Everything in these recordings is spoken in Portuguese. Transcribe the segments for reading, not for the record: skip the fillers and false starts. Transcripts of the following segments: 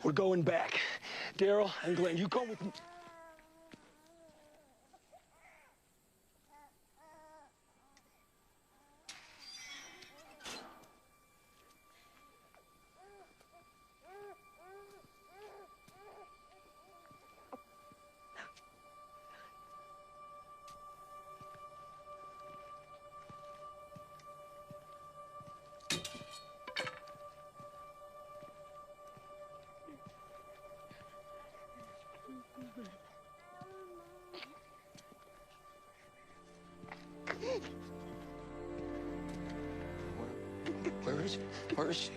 We're going back. Daryl and Glenn, you go with me. Where is she?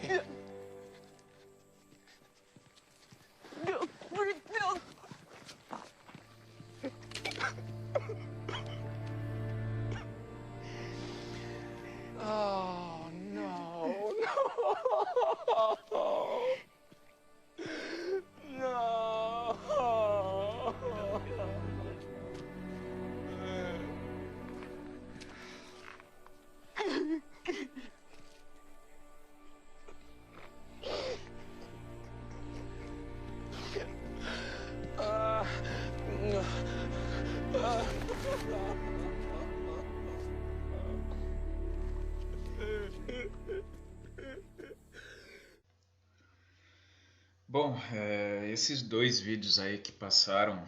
Bill, where's Bill? Oh, no, no. Bom, esses dois vídeos aí que passaram,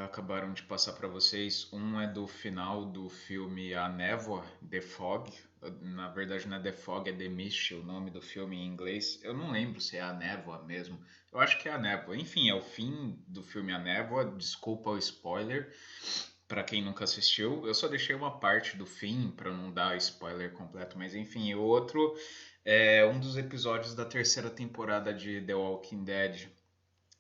acabaram de passar para vocês. Um é do final do filme A Névoa, The Fog. Na verdade não é The Fog, é The Mist, o nome do filme em inglês. Eu não lembro se é A Névoa mesmo. Eu acho que é A Névoa. Enfim, é o fim do filme A Névoa. Desculpa o spoiler para quem nunca assistiu. Eu só deixei uma parte do fim para não dar spoiler completo, mas enfim, o outro é um dos episódios da terceira temporada de The Walking Dead,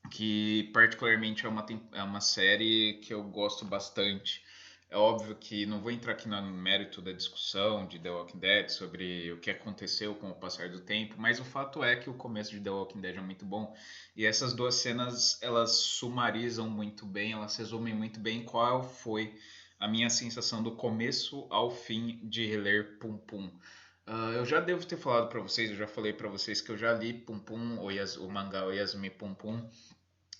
que particularmente é uma série que eu gosto bastante. É óbvio que não vou entrar aqui no mérito da discussão de The Walking Dead sobre o que aconteceu com o passar do tempo, mas o fato é que o começo de The Walking Dead é muito bom. E essas duas cenas, elas sumarizam muito bem, elas resumem muito bem qual foi a minha sensação do começo ao fim de reler Pum Pum. Eu já devo ter falado para vocês, eu já falei para vocês que eu já li Pum Pum, o mangá Oyasumi Pum Pum.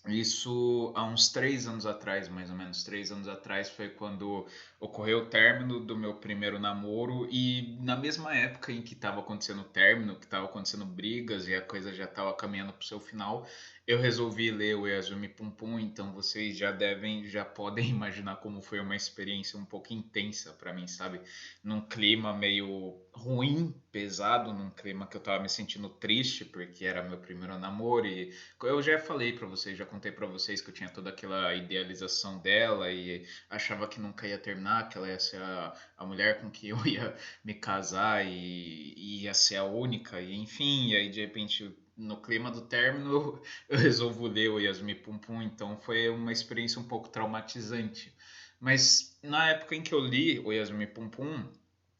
Isso há uns 3 anos atrás, mais ou menos 3 anos atrás, foi quando ocorreu o término do meu primeiro namoro. E na mesma época em que estava acontecendo o término, que estava acontecendo brigas e a coisa já estava caminhando para o seu final, eu resolvi ler o Oyasumi Pum Pum. Então vocês já podem imaginar como foi uma experiência um pouco intensa para mim, sabe? Num clima meio ruim, pesado, num clima que eu estava me sentindo triste porque era meu primeiro namoro. E eu já falei pra vocês, já contei pra vocês que eu tinha toda aquela idealização dela e achava que nunca ia terminar, que ela ia ser a mulher com que eu ia me casar e ia ser a única. E enfim, e aí de repente no clima do término eu resolvo ler o Yasumi Pum Pum, então foi uma experiência um pouco traumatizante. Mas na época em que eu li o Yasumi Pum Pum,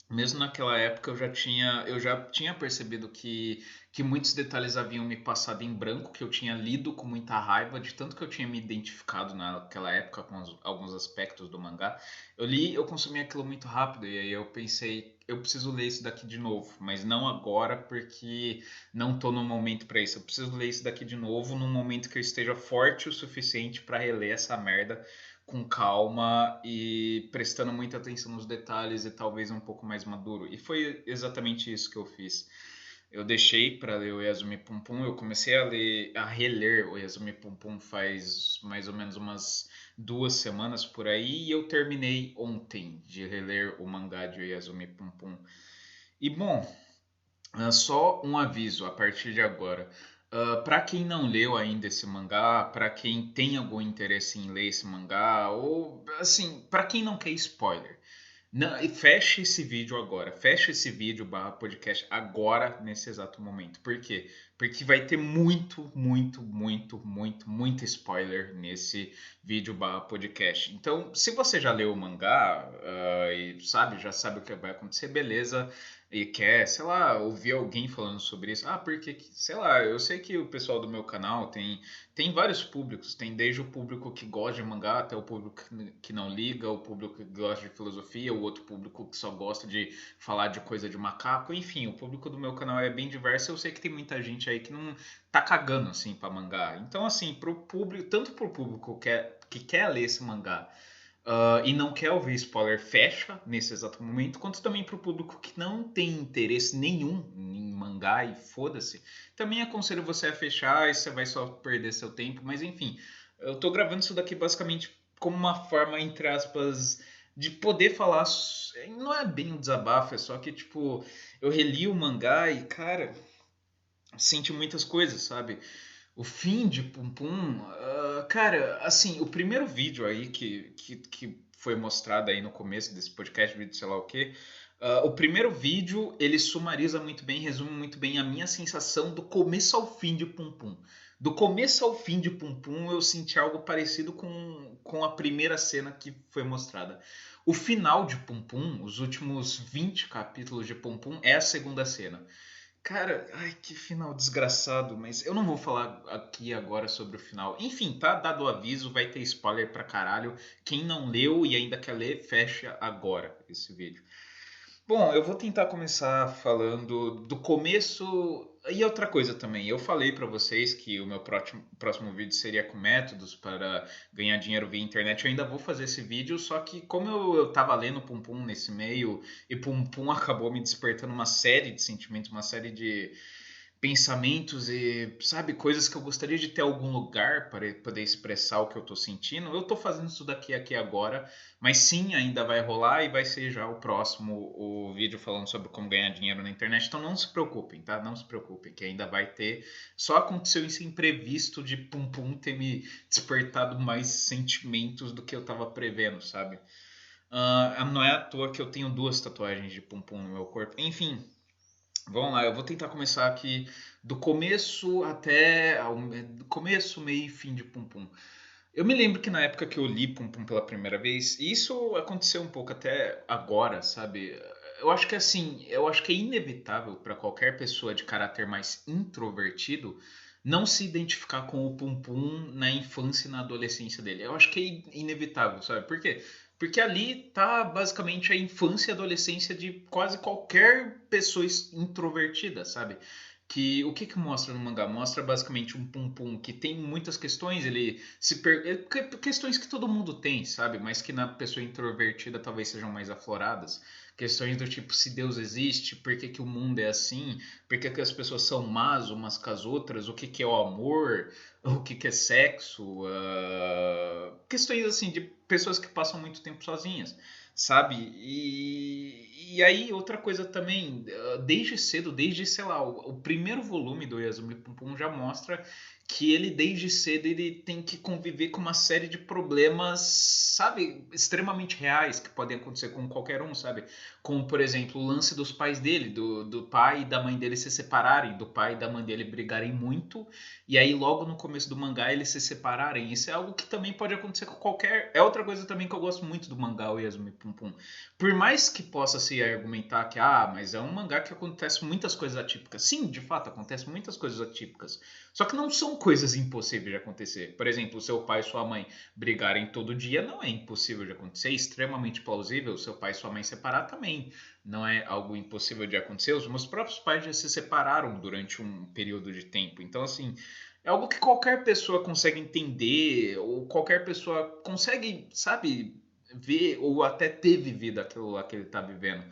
mesmo naquela época eu já tinha percebido que muitos detalhes haviam me passado em branco, que eu tinha lido com muita raiva, de tanto que eu tinha me identificado naquela época com alguns aspectos do mangá. Eu li, eu consumi aquilo muito rápido, e aí eu pensei, eu preciso ler isso daqui de novo, mas não agora, porque não tô no momento para isso. Eu preciso ler isso daqui de novo num momento que eu esteja forte o suficiente para reler essa merda com calma e prestando muita atenção nos detalhes e talvez um pouco mais maduro. E foi exatamente isso que eu fiz. Eu deixei para ler o Yasumi Pum Pum, eu comecei a reler o Yasumi Pum Pum faz mais ou menos umas 2 semanas por aí, e eu terminei ontem de reler o mangá de Yasumi Pum Pum. E bom, só um aviso a partir de agora. Para quem não leu ainda esse mangá, para quem tem algum interesse em ler esse mangá, ou assim, para quem não quer spoiler, não, e feche esse vídeo agora. Feche esse vídeo barra podcast agora, nesse exato momento. Por quê? Porque vai ter muito spoiler nesse vídeo barra podcast. Então, se você já leu o mangá e já sabe o que vai acontecer, beleza. e quer, sei lá, ouvir alguém falando sobre isso. Ah, porque, sei lá, eu sei que o pessoal do meu canal tem vários públicos. Tem desde o público que gosta de mangá até o público que não liga, o público que gosta de filosofia, o outro público que só gosta de falar de coisa de macaco. Enfim, o público do meu canal é bem diverso. Eu sei que tem muita gente aí que não tá cagando, assim, pra mangá. Então, assim, pro público, tanto pro público que quer ler esse mangá, e não quer ouvir spoiler, fecha nesse exato momento, quanto também para o público que não tem interesse nenhum em mangá e foda-se, também aconselho você a fechar e você vai só perder seu tempo, mas enfim, eu tô gravando isso daqui basicamente como uma forma, entre aspas, de poder falar, não é bem um desabafo, é só que, tipo, eu reli o mangá e, cara, senti muitas coisas, sabe? O fim de Pum Pum, cara, assim, o primeiro vídeo aí que foi mostrado aí no começo desse podcast, vídeo sei lá o quê, o primeiro vídeo ele sumariza muito bem, resume muito bem a minha sensação do começo ao fim de Pum Pum. Do começo ao fim de Pum Pum eu senti algo parecido com a primeira cena que foi mostrada. O final de Pum Pum, os últimos 20 capítulos de Pum Pum, é a segunda cena. Cara, ai, que final desgraçado, mas eu não vou falar aqui agora sobre o final. Enfim, tá dado o aviso, vai ter spoiler pra caralho. Quem não leu e ainda quer ler, fecha agora esse vídeo. Bom, eu vou tentar começar falando do começo. E outra coisa também, eu falei para vocês que o meu próximo vídeo seria com métodos para ganhar dinheiro via internet. Eu ainda vou fazer esse vídeo, só que como eu tava lendo Pum Pum nesse meio e Pum Pum acabou me despertando uma série de sentimentos, uma série de pensamentos e, sabe, coisas que eu gostaria de ter algum lugar para poder expressar o que eu tô sentindo. Eu tô fazendo isso daqui aqui agora, mas sim, ainda vai rolar e vai ser já o próximo o vídeo falando sobre como ganhar dinheiro na internet. Então não se preocupem, tá? Não se preocupem, que ainda vai ter. Só aconteceu esse imprevisto de Pum Pum ter me despertado mais sentimentos do que eu tava prevendo, sabe? Não é à toa que eu tenho duas tatuagens de Pum Pum no meu corpo. Enfim, vamos lá, eu vou tentar começar aqui do começo até do começo, meio e fim de Pum Pum. Eu me lembro que na época que eu li Pum Pum pela primeira vez, e isso aconteceu um pouco até agora, sabe? Eu acho que assim, eu acho que é inevitável para qualquer pessoa de caráter mais introvertido não se identificar com o Pum Pum na infância e na adolescência dele. Eu acho que é inevitável, sabe? Por quê? Porque ali tá basicamente a infância e adolescência de quase qualquer pessoa introvertida, sabe? Que o que mostra no mangá? Mostra basicamente um Pum Pum que tem muitas questões, questões que todo mundo tem, sabe? Mas que na pessoa introvertida talvez sejam mais afloradas. Questões do tipo se Deus existe, por que que o mundo é assim, por que que as pessoas são más umas com as outras, o que que é o amor, o que que é sexo, questões assim de pessoas que passam muito tempo sozinhas, sabe? E aí, outra coisa também, desde cedo, desde, sei lá, o primeiro volume do Yasumi Pum Pum já mostra que ele, desde cedo, ele tem que conviver com uma série de problemas, sabe, extremamente reais, que podem acontecer com qualquer um, sabe? Como, por exemplo, o lance dos pais dele, do pai e da mãe dele se separarem, do pai e da mãe dele brigarem muito, e aí logo no começo do mangá eles se separarem. Isso é algo que também pode acontecer com qualquer... É outra coisa também que eu gosto muito do mangá, o Yasumi Pum Pum. Por mais que possa se argumentar que, mas é um mangá que acontece muitas coisas atípicas. Sim, de fato, acontecem muitas coisas atípicas. Só que não são coisas impossíveis de acontecer. Por exemplo, seu pai e sua mãe brigarem todo dia não é impossível de acontecer, é extremamente plausível. Seu pai e sua mãe separar também não é algo impossível de acontecer. Os meus próprios pais já se separaram durante um período de tempo. Então, assim, é algo que qualquer pessoa consegue entender, ou qualquer pessoa consegue, sabe, ver ou até ter vivido aquilo lá que ele está vivendo.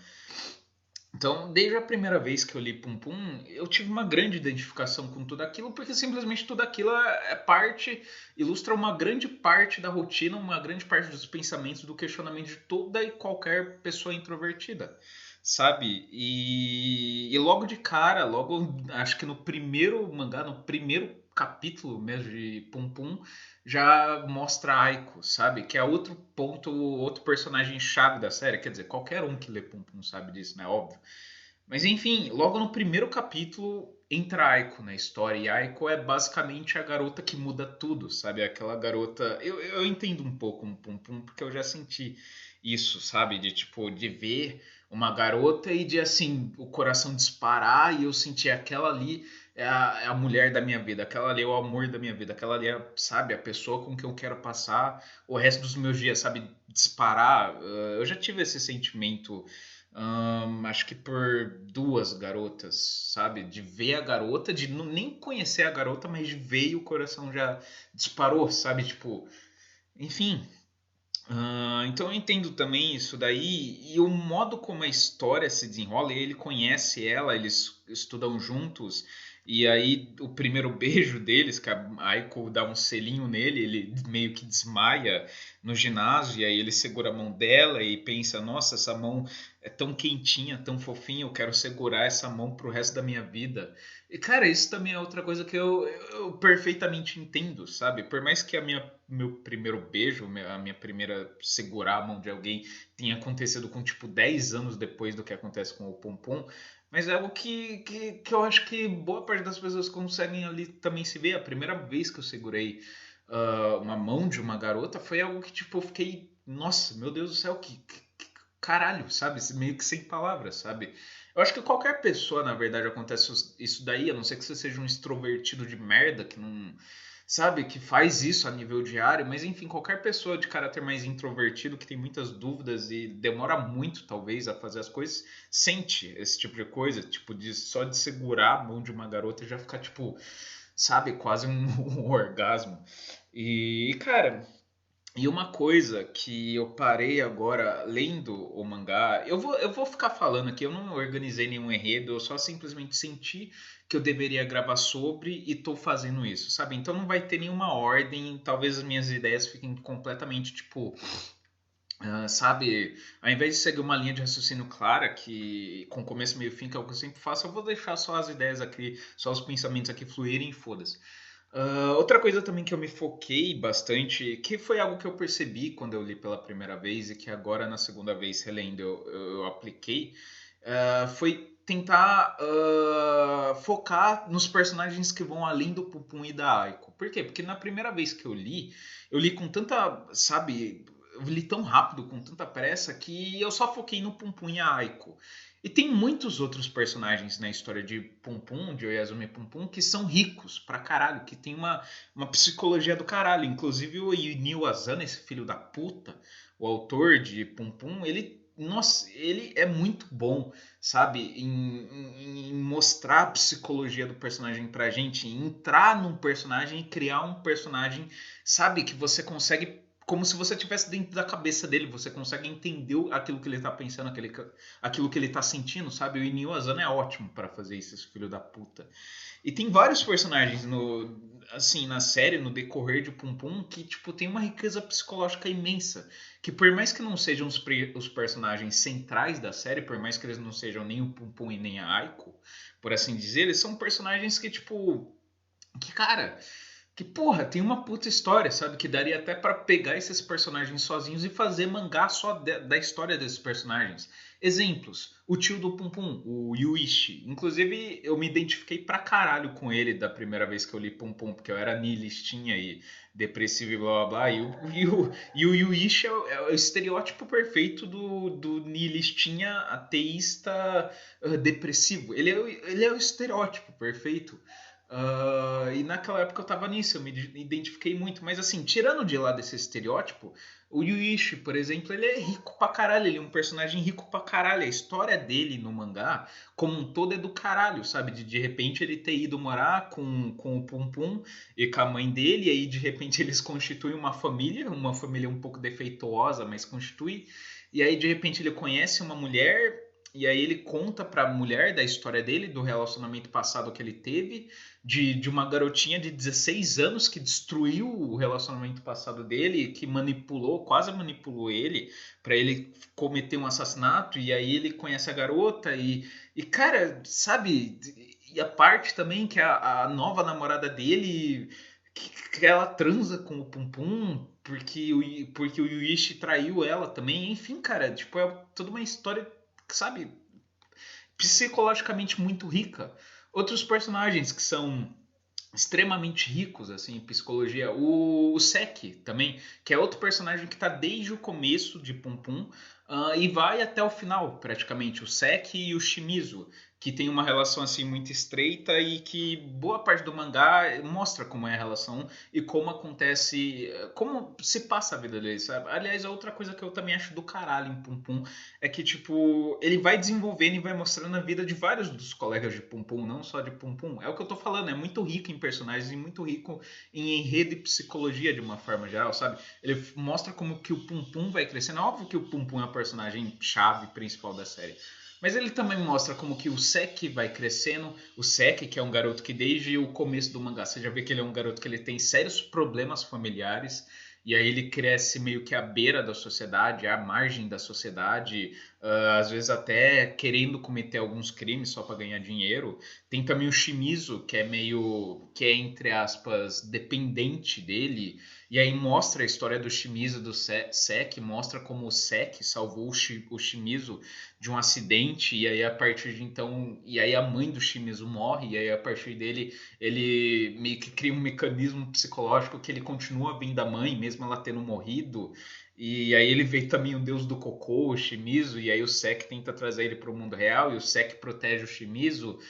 Então, desde a primeira vez que eu li Pum Pum, eu tive uma grande identificação com tudo aquilo, porque simplesmente tudo aquilo é parte, ilustra uma grande parte da rotina, uma grande parte dos pensamentos, do questionamento de toda e qualquer pessoa introvertida, sabe? E logo de cara, logo, acho que no primeiro mangá, no primeiro capítulo mesmo de Pum Pum, já mostra a Aiko, sabe? Que é outro ponto, outro personagem chave da série. Quer dizer, qualquer um que lê Pum Pum sabe disso, né? Óbvio. Mas enfim, logo no primeiro capítulo entra a Aiko na história. E a Aiko é basicamente a garota que muda tudo, sabe? Aquela garota. Eu entendo um pouco um Pum Pum, porque eu já senti isso, sabe? De tipo, de ver uma garota e de assim, o coração disparar e eu sentir aquela ali é a mulher da minha vida, aquela ali é o amor da minha vida, aquela ali é, sabe, a pessoa com quem eu quero passar o resto dos meus dias, sabe, disparar. Eu já tive esse sentimento, acho que por duas garotas, sabe, de ver a garota, de nem conhecer a garota, mas de ver e o coração já disparou, sabe, tipo, enfim. Então eu entendo também isso daí e o modo como a história se desenrola, ele conhece ela, eles estudam juntos e aí o primeiro beijo deles, que a Aiko dá um selinho nele, ele meio que desmaia no ginásio e aí ele segura a mão dela e pensa, nossa, essa mão é tão quentinha, tão fofinha, eu quero segurar essa mão pro resto da minha vida. E cara, isso também é outra coisa que eu perfeitamente entendo, sabe? Por mais que meu primeiro beijo, a minha primeira segurar a mão de alguém tenha acontecido com tipo 10 anos depois do que acontece com o Pum Pum, mas é algo que eu acho que boa parte das pessoas conseguem ali também se ver. A primeira vez que eu segurei uma mão de uma garota foi algo que tipo eu fiquei, nossa, meu Deus do céu, que caralho, sabe? Meio que sem palavras, sabe? Eu acho que qualquer pessoa, na verdade, acontece isso daí, a não ser que você seja um extrovertido de merda, que não, sabe, que faz isso a nível diário, mas enfim, qualquer pessoa de caráter mais introvertido, que tem muitas dúvidas e demora muito, talvez, a fazer as coisas, sente esse tipo de coisa, tipo, só de segurar a mão de uma garota e já ficar, tipo, sabe, quase um, um orgasmo. E, cara, e uma coisa que eu parei agora lendo o mangá, eu vou ficar falando aqui, eu não organizei nenhum enredo, eu só simplesmente senti que eu deveria gravar sobre e tô fazendo isso, sabe? Então não vai ter nenhuma ordem, talvez as minhas ideias fiquem completamente tipo, sabe? Ao invés de seguir uma linha de raciocínio clara, que com começo, meio e fim, que é o que eu sempre faço, eu vou deixar só as ideias aqui, só os pensamentos aqui fluírem e foda-se. Outra coisa também que eu me foquei bastante, que foi algo que eu percebi quando eu li pela primeira vez e que agora na segunda vez relendo eu apliquei, foi tentar focar nos personagens que vão além do Pupum e da Aiko. Por quê? Porque na primeira vez que eu li com tanta, sabe, eu li tão rápido, com tanta pressa, que eu só foquei no Pum Pum e a Aiko. E tem muitos outros personagens na história de Pum Pum, de Oyazumi Pum Pum, que são ricos pra caralho, que tem uma psicologia do caralho. Inclusive o Yunio Asano, esse filho da puta, o autor de Pum Pum, ele, nossa, ele é muito bom, sabe, em mostrar a psicologia do personagem pra gente, em entrar num personagem e criar um personagem, sabe, que você consegue como se você estivesse dentro da cabeça dele, você consegue entender aquilo que ele está pensando, aquilo que ele está sentindo, sabe? O Inio Asano é ótimo para fazer isso, esse filho da puta. E tem vários personagens assim, na série, no decorrer de Pum Pum, que tipo, tem uma riqueza psicológica imensa. Que por mais que não sejam os personagens centrais da série, por mais que eles não sejam nem o Pum Pum e nem a Aiko, por assim dizer, eles são personagens que, tipo, que, cara, que, porra, tem uma puta história, sabe? Que daria até pra pegar esses personagens sozinhos e fazer mangá só da história desses personagens. Exemplos: o tio do Pum Pum, o Yuichi. Inclusive, eu me identifiquei pra caralho com ele da primeira vez que eu li Pum Pum, porque eu era nihilistinha e depressivo e blá blá blá. E o Yuichi é o estereótipo perfeito do nihilistinha ateísta depressivo. Ele é o estereótipo perfeito. E naquela época eu tava nisso, eu me identifiquei muito. Mas assim, tirando de lado esse estereótipo, o Yuichi, por exemplo, ele é rico pra caralho. Ele é um personagem rico pra caralho. A história dele no mangá, como um todo, é do caralho, sabe? De repente ele ter ido morar com o Pum Pum e com a mãe dele. E aí de repente eles constituem uma família um pouco defeituosa, mas constitui. E aí de repente ele conhece uma mulher. E aí ele conta pra mulher da história dele, do relacionamento passado que ele teve, de uma garotinha de 16 anos que destruiu o relacionamento passado dele, que quase manipulou ele pra ele cometer um assassinato, e aí ele conhece a garota e cara, sabe, e a parte também que a nova namorada dele, que ela transa com o Pum Pum, porque o Yuichi traiu ela também, enfim, cara, tipo, é toda uma história, sabe, psicologicamente muito rica. Outros personagens que são extremamente ricos assim em psicologia, o Seki também, que é outro personagem que tá desde o começo de Pum Pum, E vai até o final, praticamente, o Seki e o Shimizu, que tem uma relação assim muito estreita e que boa parte do mangá mostra como é a relação e como acontece, como se passa a vida deles, sabe? Aliás, a outra coisa que eu também acho do caralho em Pum Pum é que, tipo, ele vai desenvolvendo e vai mostrando a vida de vários dos colegas de Pum Pum, não só de Pum Pum. É o que eu tô falando, é muito rico em personagens e muito rico em enredo e psicologia de uma forma geral, sabe? Ele mostra como que o Pum Pum vai crescendo. É óbvio que o Pum Pum é o personagem chave principal da série. Mas ele também mostra como que o Seki vai crescendo. O Seki, que é um garoto que desde o começo do mangá, você já vê que ele é um garoto que ele tem sérios problemas familiares. E aí ele cresce meio que à beira da sociedade, à margem da sociedade, às vezes até querendo cometer alguns crimes só para ganhar dinheiro. Tem também o Shimizu, que é meio, que é entre aspas, dependente dele. E aí mostra a história do Shimizu, do Seki, mostra como o Seki salvou o Shimizu de um acidente, e aí a partir de então, e aí a mãe do Shimizu morre, e aí a partir dele ele meio que cria um mecanismo psicológico que ele continua bem da mãe, mesmo ela tendo morrido. E aí ele vê também o deus do cocô, o Shimizu, e aí o Seki tenta trazer ele para o mundo real, e o Seki protege o Shimizu.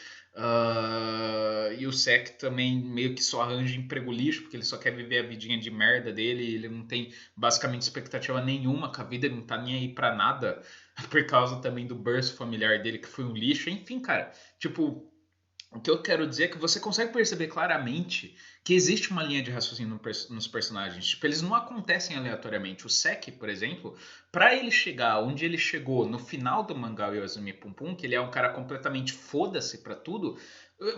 E o Sek também meio que só arranja emprego lixo, porque ele só quer viver a vidinha de merda dele, e ele não tem basicamente expectativa nenhuma com a vida, ele não tá nem aí pra nada, por causa também do berço familiar dele, que foi um lixo. Enfim, cara, tipo, o que eu quero dizer é que você consegue perceber claramente que existe uma linha de raciocínio nos personagens. Tipo, eles não acontecem aleatoriamente. O Seki, por exemplo, para ele chegar onde ele chegou no final do mangá Yozumi Pum Pum, que ele é um cara completamente foda-se pra tudo,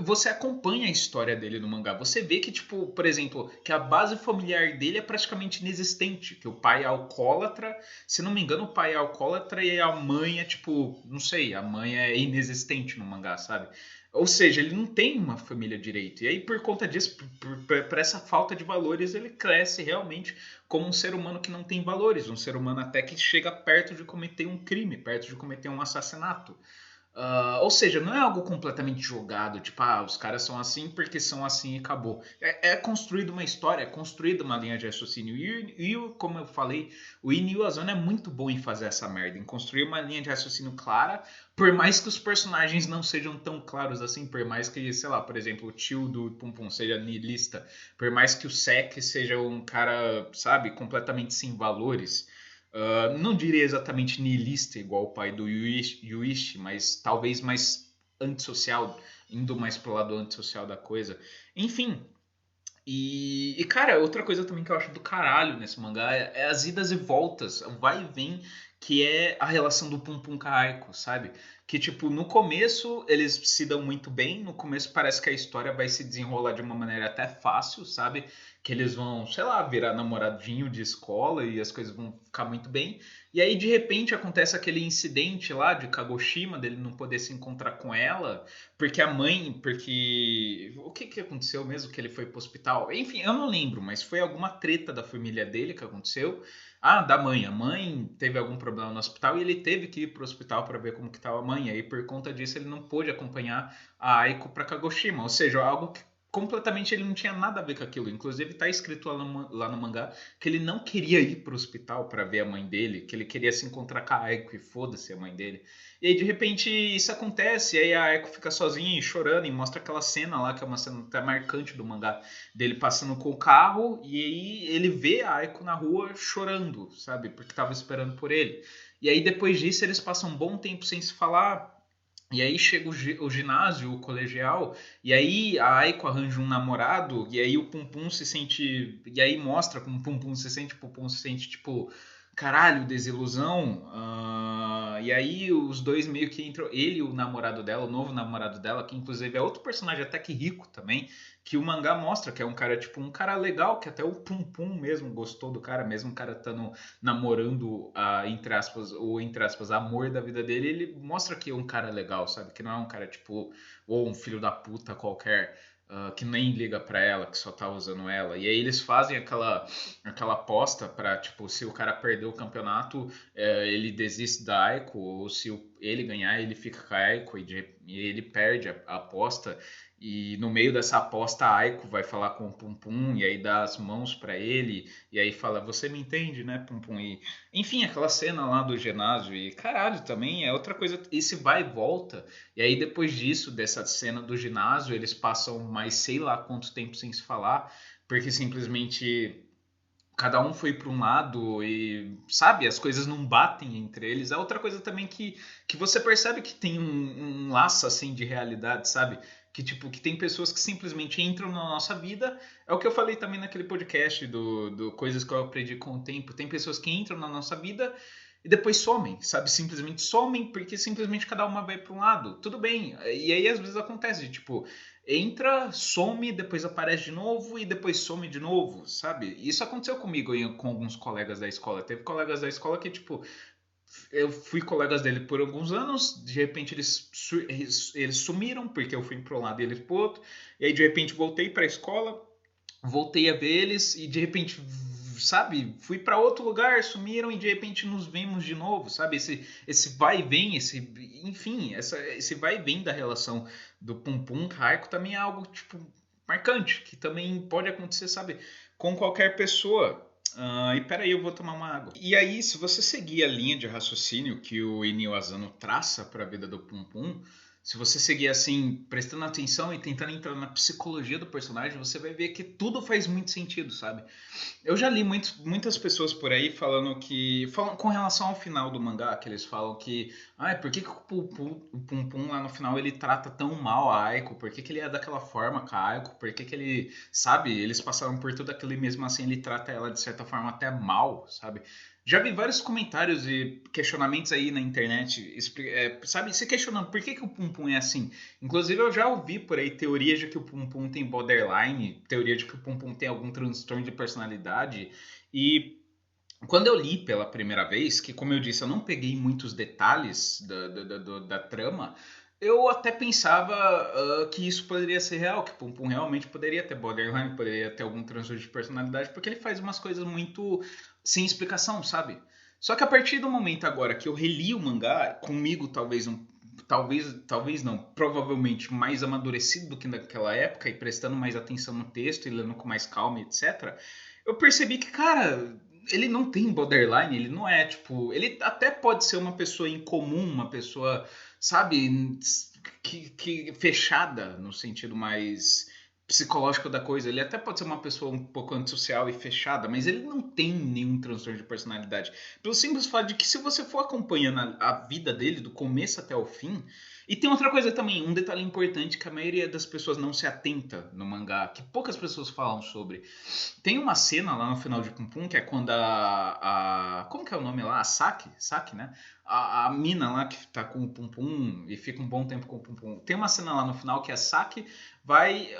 você acompanha a história dele no mangá. Você vê que, tipo, por exemplo, que a base familiar dele é praticamente inexistente. Que o pai é alcoólatra, se não me engano, o pai é alcoólatra e a mãe é, tipo, não sei, a mãe é inexistente no mangá, sabe? Ou seja, ele não tem uma família direito. E aí, por conta disso, por essa falta de valores, ele cresce realmente como um ser humano que não tem valores. Um ser humano até que chega perto de cometer um crime, perto de cometer um assassinato. Ou seja, não é algo completamente jogado, tipo, os caras são assim porque são assim e acabou. É construído uma história, é construída uma linha de raciocínio. Como eu falei, o Inio Asano é muito bom em fazer essa merda, em construir uma linha de raciocínio clara, por mais que os personagens não sejam tão claros assim, por mais que, sei lá, por exemplo, o tio do Pum Pum seja niilista, por mais que o Sek seja um cara, sabe, completamente sem valores. Não diria exatamente niilista, igual o pai do Yuichi, mas talvez mais antissocial, indo mais pro lado antissocial da coisa. Enfim, cara, outra coisa também que eu acho do caralho nesse mangá é as idas e voltas, o vai e vem, que é a relação do Pum Pum com a Aiko, sabe? Que, tipo, no começo eles se dão muito bem, no começo parece que a história vai se desenrolar de uma maneira até fácil, sabe? Que eles vão, sei lá, virar namoradinho de escola e as coisas vão ficar muito bem. E aí, de repente, acontece aquele incidente lá de Kagoshima, dele não poder se encontrar com ela, porque a mãe, porque... O que aconteceu mesmo que ele foi pro hospital? Enfim, eu não lembro, mas foi alguma treta da família dele que aconteceu. Da mãe. A mãe teve algum problema no hospital e ele teve que ir pro hospital para ver como que tava a mãe. E aí, por conta disso, ele não pôde acompanhar a Aiko para Kagoshima. Ou seja, algo que completamente ele não tinha nada a ver com aquilo. Inclusive, tá escrito lá no mangá que ele não queria ir pro hospital para ver a mãe dele, que ele queria se encontrar com a Aiko e foda-se a mãe dele. E aí, de repente, isso acontece, e aí a Aiko fica sozinha e chorando, e mostra aquela cena lá, que é uma cena até marcante do mangá, dele passando com o carro, e aí ele vê a Aiko na rua chorando, sabe? Porque tava esperando por ele. E aí, depois disso, eles passam um bom tempo sem se falar, e aí chega o ginásio, o colegial, e aí a Aiko arranja um namorado, e aí o Pum Pum se sente. E aí mostra como o Pum Pum se sente, o Pum Pum se sente tipo, caralho, desilusão. E aí os dois meio que entram. Ele e o namorado dela, o novo namorado dela, que inclusive é outro personagem até que rico também, que o mangá mostra que é um cara, tipo, um cara legal, que até o Pum Pum mesmo gostou do cara, mesmo o cara estando namorando entre aspas, o entre aspas, amor da vida dele, ele mostra que é um cara legal, sabe? Que não é um cara, tipo, ou um filho da puta qualquer, que nem liga pra ela, que só tá usando ela. E aí eles fazem aquela aposta pra, tipo, se o cara perder o campeonato, ele desiste da Aiko, ou se ele ganhar, ele fica com a Aiko, e ele perde a aposta. E no meio dessa aposta, a Aiko vai falar com o Pum Pum e aí dá as mãos pra ele e aí fala, você me entende, né, Pum Pum? E, enfim, aquela cena lá do ginásio e caralho, também é outra coisa, esse vai e volta. E aí depois disso, dessa cena do ginásio, eles passam mais sei lá quanto tempo sem se falar, porque simplesmente cada um foi para um lado e, sabe, as coisas não batem entre eles. É outra coisa também que você percebe que tem um laço, assim, de realidade, sabe? Que, tipo, que tem pessoas que simplesmente entram na nossa vida. É o que eu falei também naquele podcast do Coisas que eu aprendi com o tempo. Tem pessoas que entram na nossa vida e depois somem, sabe? Simplesmente somem porque simplesmente cada uma vai para um lado. Tudo bem. E aí às vezes acontece, tipo, entra, some, depois aparece de novo e depois some de novo, sabe? Isso aconteceu comigo e com alguns colegas da escola. Teve colegas da escola que, tipo, eu fui colegas dele por alguns anos, de repente eles sumiram porque eu fui para um lado e eles para o outro, e aí de repente voltei para a escola, voltei a ver eles e de repente, sabe, fui para outro lugar, sumiram e de repente nos vemos de novo, sabe? Esse vai e vem, enfim, esse vai e vem da relação do Pum Pum com a Aiko também é algo, tipo, marcante, que também pode acontecer, sabe, com qualquer pessoa. E peraí, eu vou tomar uma água. E aí, se você seguir a linha de raciocínio que o Inio Asano traça para a vida do Pum Pum, se você seguir assim, prestando atenção e tentando entrar na psicologia do personagem, você vai ver que tudo faz muito sentido, sabe? Eu já li muitas pessoas por aí falando que. Falam com relação ao final do mangá, que eles falam que. Ai, por que o Pum Pum lá no final ele trata tão mal a Aiko? Por que ele é daquela forma com a Aiko? Por que ele. Sabe, eles passaram por tudo aquilo e mesmo assim ele trata ela de certa forma até mal, sabe? Já vi vários comentários e questionamentos aí na internet, sabe, se questionando por que o Pum Pum é assim. Inclusive eu já ouvi por aí teorias de que o Pum Pum tem borderline, teoria de que o Pum Pum tem algum transtorno de personalidade. E quando eu li pela primeira vez, que como eu disse, eu não peguei muitos detalhes da trama, eu até pensava que isso poderia ser real, que Pum Pum realmente poderia ter borderline, poderia ter algum transtorno de personalidade, porque ele faz umas coisas muito sem explicação, sabe? Só que a partir do momento agora que eu reli o mangá, comigo talvez não, provavelmente mais amadurecido do que naquela época e prestando mais atenção no texto e lendo com mais calma, etc. Eu percebi que, cara, ele não tem borderline, ele não é, tipo, ele até pode ser uma pessoa incomum, uma pessoa, sabe, que fechada no sentido mais psicológico da coisa. Ele até pode ser uma pessoa um pouco antissocial e fechada, mas ele não tem nenhum transtorno de personalidade. Pelo simples fato de que se você for acompanhando a vida dele do começo até o fim. E tem outra coisa também, um detalhe importante que a maioria das pessoas não se atenta no mangá, que poucas pessoas falam sobre. Tem uma cena lá no final de Pum Pum, que é quando como que é o nome lá? A Saki, né? A mina lá que tá com o Pum Pum e fica um bom tempo com o Pum Pum. Tem uma cena lá no final que a Saki vai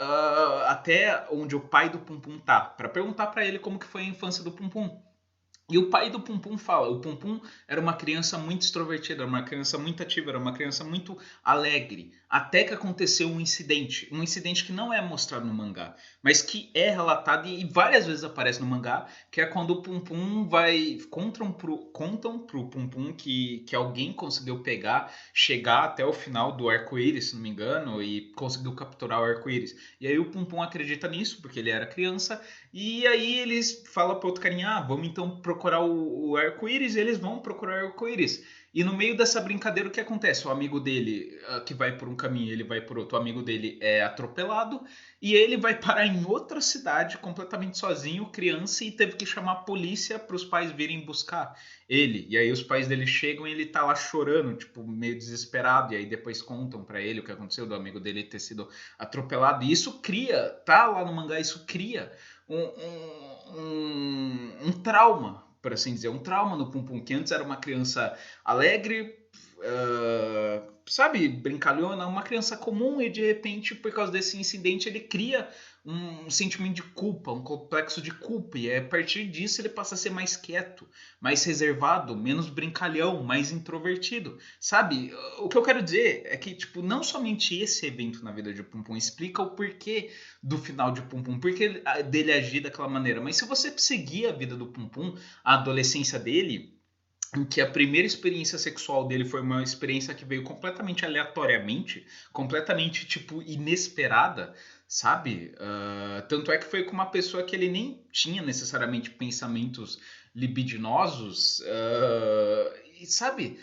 até onde o pai do Pum Pum tá, pra perguntar pra ele como que foi a infância do Pum Pum. E o pai do Pum Pum fala, o Pum Pum era uma criança muito extrovertida, era uma criança muito ativa, era uma criança muito alegre, até que aconteceu um incidente que não é mostrado no mangá, mas que é relatado e várias vezes aparece no mangá, que é quando o Pum Pum contam pro Pum Pum que alguém conseguiu chegar até o final do arco-íris, se não me engano, e conseguiu capturar o arco-íris. E aí o Pum Pum acredita nisso, porque ele era criança, e aí eles falam pro outro carinha, vamos então procurar o arco-íris, e eles vão procurar o arco-íris. E no meio dessa brincadeira, o que acontece? O amigo dele, que vai por um caminho, ele vai por outro, o amigo dele é atropelado, e ele vai parar em outra cidade, completamente sozinho, criança, e teve que chamar a polícia para os pais virem buscar ele. E aí os pais dele chegam e ele tá lá chorando, tipo, meio desesperado, e aí depois contam para ele o que aconteceu do amigo dele ter sido atropelado. E isso tá lá no mangá, isso cria um trauma, por assim dizer, um trauma no Pum Pum, que antes era uma criança alegre, sabe, brincalhona, uma criança comum, e de repente, por causa desse incidente, ele cria um sentimento de culpa, um complexo de culpa, e a partir disso ele passa a ser mais quieto, mais reservado, menos brincalhão, mais introvertido, sabe? O que eu quero dizer é que, tipo, não somente esse evento na vida de Pum Pum explica o porquê do final de Pum Pum, porquê dele agir daquela maneira, mas se você seguir a vida do Pum Pum, a adolescência dele, em que a primeira experiência sexual dele foi uma experiência que veio completamente aleatoriamente, completamente, tipo, inesperada, sabe? Tanto é que foi com uma pessoa que ele nem tinha necessariamente pensamentos libidinosos, e sabe?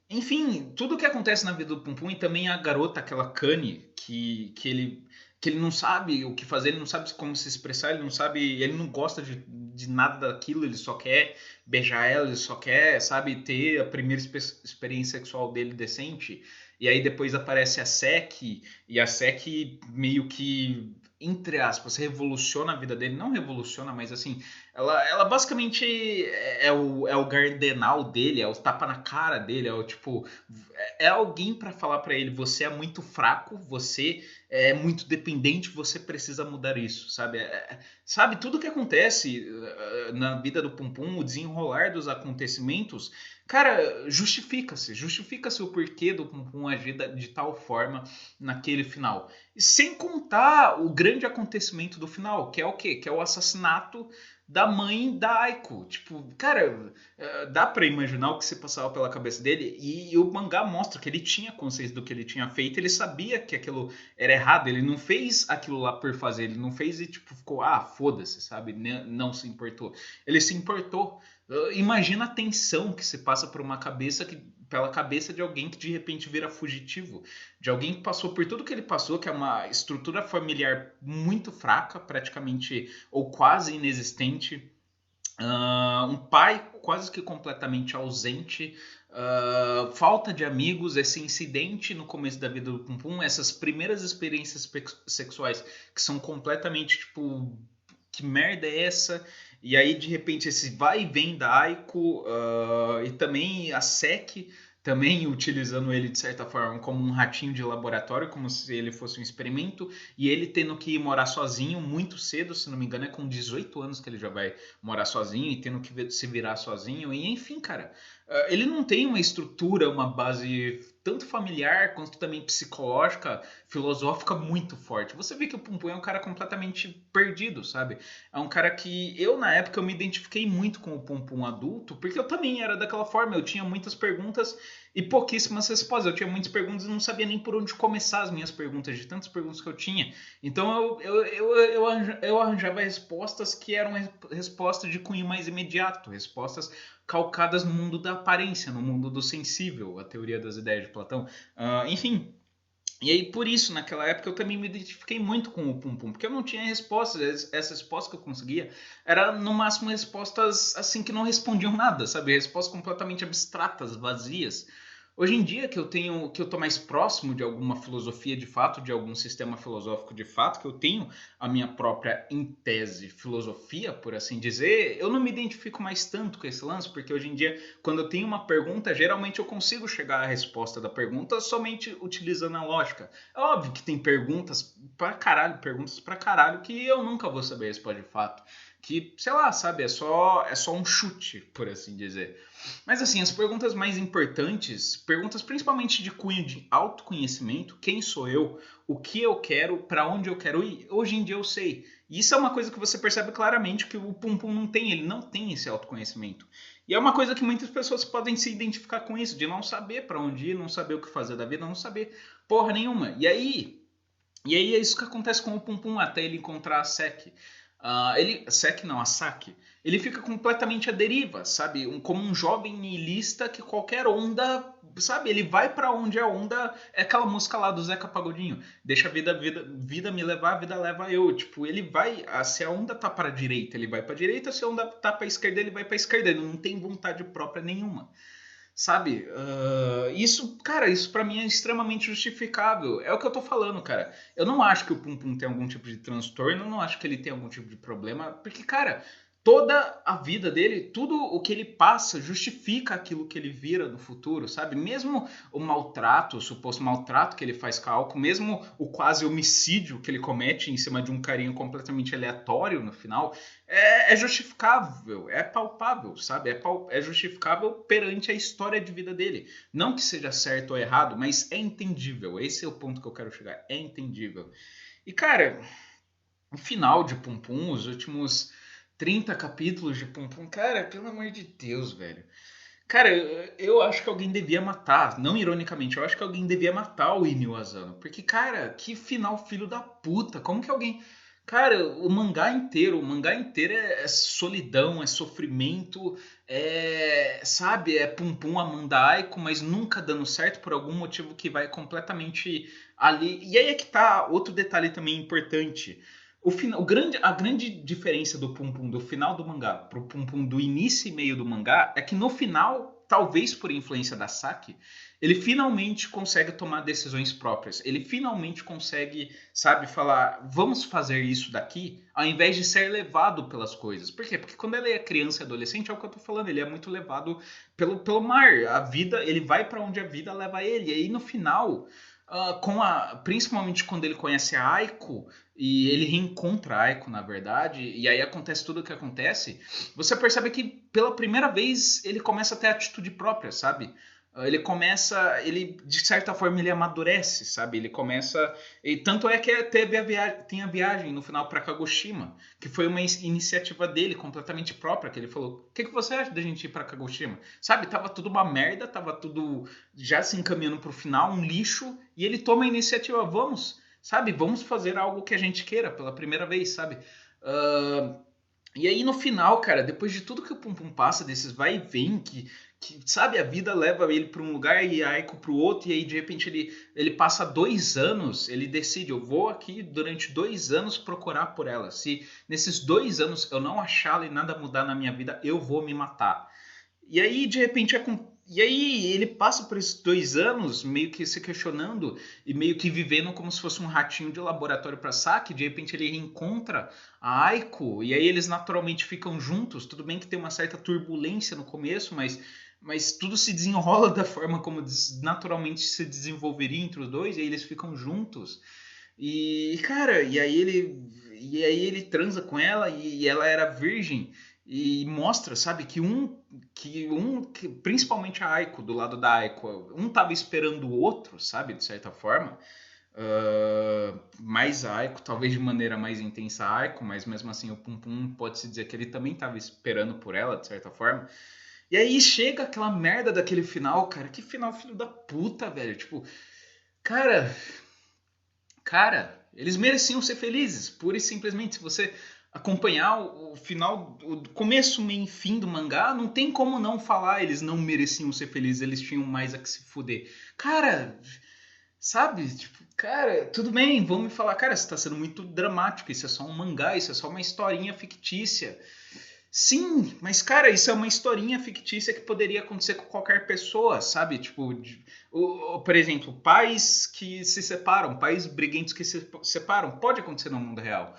Enfim, tudo que acontece na vida do Pum Pum e também a garota, aquela Kanye, que ele não sabe o que fazer, ele não sabe como se expressar, ele não sabe, ele não gosta de nada daquilo, ele só quer beijar ela, ele só quer, sabe, ter a primeira experiência sexual dele decente. E aí depois aparece a Sek, e a Sek meio que, entre aspas, revoluciona a vida dele. Não revoluciona, mas assim, ela basicamente é o gardenal dele, é o tapa na cara dele, é o tipo. É alguém para falar para ele: você é muito fraco, você é muito dependente, você precisa mudar isso, sabe? Sabe, tudo que acontece na vida do Pum Pum, o desenrolar dos acontecimentos, cara, justifica-se o porquê do Pum Pum agir de tal forma naquele final. E sem contar o grande acontecimento do final, que é o quê? Que é o assassinato da mãe da Aiko. Tipo, cara, dá pra imaginar o que se passava pela cabeça dele, e o mangá mostra que ele tinha consciência do que ele tinha feito, ele sabia que aquilo era errado, ele não fez aquilo lá por fazer, ele não fez e tipo ficou, foda-se, sabe? Não se importou. Ele se importou. Imagina a tensão que se passa por uma cabeça pela cabeça de alguém que de repente vira fugitivo, de alguém que passou por tudo que ele passou, que é uma estrutura familiar muito fraca, praticamente ou quase inexistente, um pai quase que completamente ausente, falta de amigos, esse incidente no começo da vida do Pum Pum, essas primeiras experiências sexuais que são completamente tipo, que merda é essa? E aí, de repente, esse vai e vem da Aiko, e também a Sek, também utilizando ele de certa forma como um ratinho de laboratório, como se ele fosse um experimento, e ele tendo que ir morar sozinho muito cedo, se não me engano, é com 18 anos que ele já vai morar sozinho e tendo que se virar sozinho, e enfim, cara, ele não tem uma estrutura, uma base tanto familiar quanto também psicológica, filosófica muito forte. Você vê que o Pum Pum é um cara completamente perdido, sabe? É um cara que eu, na época, eu me identifiquei muito com o Pum Pum adulto, porque eu também era daquela forma, eu tinha muitas perguntas e pouquíssimas respostas. Eu tinha muitas perguntas e não sabia nem por onde começar as minhas perguntas, de tantas perguntas que eu tinha. Então eu arranjava respostas que eram respostas de cunho mais imediato, respostas calcadas no mundo da aparência, no mundo do sensível, a teoria das ideias de Platão. Enfim, e aí, por isso, naquela época, eu também me identifiquei muito com o Pum Pum, porque eu não tinha respostas. Essas respostas que eu conseguia eram, no máximo, respostas assim que não respondiam nada, sabe? Respostas completamente abstratas, vazias. Hoje em dia que eu tô mais próximo de alguma filosofia de fato, de algum sistema filosófico de fato, que eu tenho a minha própria, em tese, filosofia, por assim dizer, eu não me identifico mais tanto com esse lance, porque hoje em dia, quando eu tenho uma pergunta, geralmente eu consigo chegar à resposta da pergunta somente utilizando a lógica. É óbvio que tem perguntas pra caralho, que eu nunca vou saber a resposta de fato. Que, sei lá, sabe, é só um chute, por assim dizer. Mas assim, as perguntas mais importantes, perguntas principalmente de cunho de autoconhecimento, quem sou eu, o que eu quero, para onde eu quero ir, hoje em dia eu sei. E isso é uma coisa que você percebe claramente que o Pum Pum não tem, ele não tem esse autoconhecimento. E é uma coisa que muitas pessoas podem se identificar com isso, de não saber para onde ir, não saber o que fazer da vida, não saber porra nenhuma. E aí é isso que acontece com o Pum Pum até ele encontrar a Sek. A Saki, ele fica completamente à deriva, sabe? Como um jovem niilista que qualquer onda, sabe? Ele vai pra onde a onda é aquela música lá do Zeca Pagodinho. Deixa a vida me levar, a vida leva eu. Tipo, ele vai, se a onda tá pra direita, ele vai pra direita, se a onda tá pra esquerda, ele vai pra esquerda. Ele não tem vontade própria nenhuma. Sabe? Isso, cara, isso pra mim é extremamente justificável. É o que eu tô falando, cara. Eu não acho que o Pum Pum tem algum tipo de transtorno, eu não acho que ele tem algum tipo de problema, porque, cara, toda a vida dele, tudo o que ele passa justifica aquilo que ele vira no futuro, sabe? Mesmo o maltrato, o suposto maltrato que ele faz com a Alco, mesmo o quase homicídio que ele comete em cima de um carinho completamente aleatório no final, é justificável, é palpável, sabe? É justificável perante a história de vida dele. Não que seja certo ou errado, mas é entendível. Esse é o ponto que eu quero chegar. É entendível. E, cara, o final de Pum Pum, os últimos 30 capítulos de Pum Pum. Cara, pelo amor de Deus, velho. Cara, eu acho que alguém devia matar, não ironicamente, eu acho que alguém devia matar o Inio Asano. Porque, cara, que final filho da puta. Como que alguém. Cara, o mangá inteiro é solidão, é sofrimento, sabe, é Pum Pum Amanda Aiko, mas nunca dando certo por algum motivo que vai completamente ali. E aí é que tá outro detalhe também importante. A grande diferença do Pum Pum do final do mangá pro Pum Pum do início e meio do mangá é que no final, talvez por influência da Saki, ele finalmente consegue tomar decisões próprias. Ele finalmente consegue, sabe, falar, vamos fazer isso daqui, ao invés de ser levado pelas coisas. Por quê? Porque quando ele é criança e adolescente, é o que eu tô falando, ele é muito levado pelo mar. A vida, ele vai para onde a vida leva ele. E aí no final, principalmente quando ele conhece a Aiko, e ele reencontra a Aiko, na verdade, e aí acontece tudo o que acontece, você percebe que pela primeira vez ele começa a ter atitude própria, sabe? Ele de certa forma ele amadurece, sabe? Ele começa, e tanto é que tem a viagem no final para Kagoshima, que foi uma iniciativa dele completamente própria, que ele falou: "O que você acha da gente ir para Kagoshima?" Sabe? Tava tudo uma merda, tava tudo já se encaminhando pro final, um lixo, e ele toma a iniciativa: "Vamos, sabe? Vamos fazer algo que a gente queira pela primeira vez, sabe?" E aí no final, cara, depois de tudo que o Pum Pum passa, desses vai e vem, sabe, a vida leva ele para um lugar e a Aiko para o outro, e aí de repente ele passa 2 anos, ele decide, eu vou aqui durante 2 anos procurar por ela. Se nesses 2 anos eu não achá-la e nada mudar na minha vida, eu vou me matar. E aí, de repente, e aí ele passa por esses 2 anos meio que se questionando e meio que vivendo como se fosse um ratinho de laboratório para Saki. De repente ele reencontra a Aiko e aí eles naturalmente ficam juntos. Tudo bem que tem uma certa turbulência no começo, mas tudo se desenrola da forma como naturalmente se desenvolveria entre os dois, e aí eles ficam juntos. E, cara, e aí ele transa com ela e ela era virgem e mostra, sabe, que principalmente a Aiko, do lado da Aiko, um tava esperando o outro, sabe, de certa forma. Mais a Aiko, talvez de maneira mais intensa a Aiko, mas mesmo assim o Pum Pum pode-se dizer que ele também tava esperando por ela, de certa forma. E aí chega aquela merda daquele final, cara. Que final filho da puta, velho. Tipo, cara, eles mereciam ser felizes, pura e simplesmente. Se você acompanhar o final, o começo, meio e fim do mangá, não tem como não falar eles não mereciam ser felizes, eles tinham mais a que se fuder. Cara, sabe? Tipo, cara, tudo bem, vão me falar, cara, você tá sendo muito dramático, isso é só um mangá, isso é só uma historinha fictícia. Sim, mas cara, isso é uma historinha fictícia que poderia acontecer com qualquer pessoa, sabe? Tipo, por exemplo, pais que se separam, pais briguentos que se separam, pode acontecer no mundo real.